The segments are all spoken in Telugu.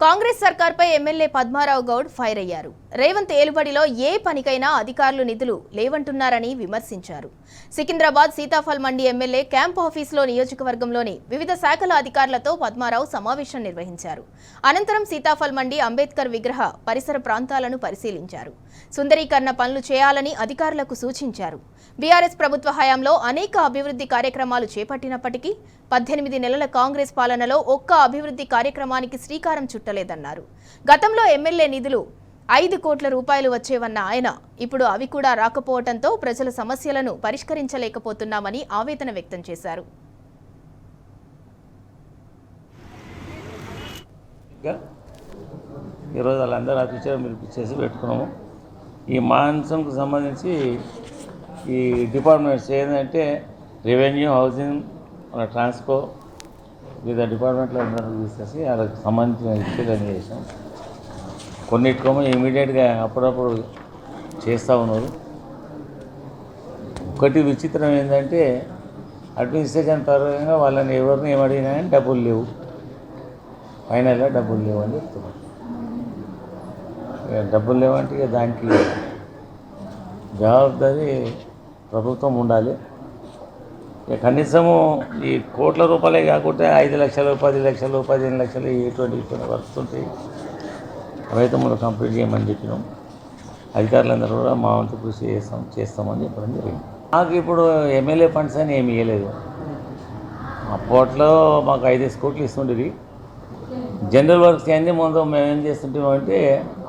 కాంగ్రెస్ సర్కార్పై ఎమ్మెల్యే పద్మారావు గౌడ్ ఫైర్ అయ్యారు. రేవంత్ ఏలుబడిలో ఏ పనికైనా అధికారులు నిధులు లేవంటున్నారని విమర్శించారు. సికింద్రాబాద్ సీతాఫల్ మండి ఎమ్మెల్యే క్యాంప్ ఆఫీసులో నియోజకవర్గంలోని వివిధ శాఖల అధికారులతో పద్మారావు సమావేశం నిర్వహించారు. అనంతరం సీతాఫల్ మండి అంబేద్కర్ విగ్రహ పరిసర ప్రాంతాలను పరిశీలించారు. సుందరీకరణ పనులు చేయాలని అధికారులకు సూచించారు. బీఆర్ఎస్ ప్రభుత్వ హయాంలో అనేక అభివృద్ధి కార్యక్రమాలు చేపట్టినప్పటికీ 18 నెలల కాంగ్రెస్ పాలనలో ఒక్క అభివృద్ధి కార్యక్రమానికి శ్రీకారం చుట్టలేదన్నారు. గతంలో ఎమ్మెల్యే నిధులు 5 కోట్ల రూపాయలు వచ్చేవన్న ఆయన ఇప్పుడు అవి కూడా రాకపోవడంతో ప్రజల సమస్యలను పరిష్కరించలేకపోతున్నామని ఆవేదన వ్యక్తం చేశారు. ఈరోజు వాళ్ళందరూ ఆఫీసర్ పిలిపించేసి పెట్టుకున్నాము. ఈ మాన్సూన్కు సంబంధించి ఈ డిపార్ట్మెంట్స్ ఏంటంటే రెవెన్యూ, హౌసింగ్, మన ట్రాన్స్కో వివిధ డిపార్ట్మెంట్లో అందరూ తీసేసి వాళ్ళకి సంబంధించిన ఇష్యూలన్నీ చేసాం. కొన్నిటికేమో ఇమీడియట్గా అప్పుడప్పుడు చేస్తూ ఉన్నారు. ఒకటి విచిత్రం ఏంటంటే అడ్మినిస్ట్రేషన్ పరంగా వాళ్ళని ఎవరిని ఏమడిగినా కానీ డబ్బులు లేవు, ఫైనల్గా డబ్బులు లేవు అని చెప్తున్నారు. డబ్బులు లేవంటే ఇక దానికి జవాబుదారీ ప్రభుత్వం ఉండాలి. కనీసము ఈ కోట్ల రూపాయలే కాకుండా 5 లక్షలు, 10 లక్షలు, 15 లక్షలు ఇటువంటి వర్క్స్ ఉంటాయి. అవైతే మనం కంప్లీట్ చేయమని చెప్పినాం. అధికారులందరూ కూడా మా వంతు కృషి చేస్తామని చెప్పడం జరిగింది. మాకు ఇప్పుడు ఎమ్మెల్యే ఫండ్స్ అని ఏమి ఇవ్వలేదు. అప్పట్లో మాకు 5 కోట్లు ఇస్తుండేవి. జనరల్ వర్క్స్ అన్నీ ముందు మేము ఏం చేస్తుంటామంటే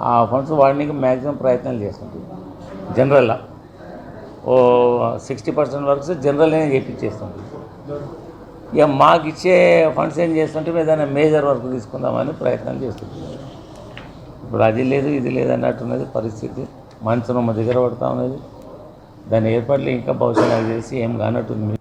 ఆ ఫండ్స్ వాడడానికి మ్యాక్సిమం ప్రయత్నాలు చేస్తుంటాం. జనరల్గా 60% వర్క్స్ జనరల్గానే చేయించేస్తుంటాం. ఇక మాకు ఇచ్చే ఫండ్స్ ఏం చేస్తుంటే ఏదైనా మేజర్ వర్క్ తీసుకుందామని ప్రయత్నాలు చేస్తుంటాం. ఇప్పుడు అది లేదు, ఇది లేదు అన్నట్టున్నది పరిస్థితి. మనసును మా దగ్గర పడుతూ ఉన్నది. దాని ఏర్పాట్లు ఇంకా భవిష్యత్తు చేసి ఏం కానట్టుంది.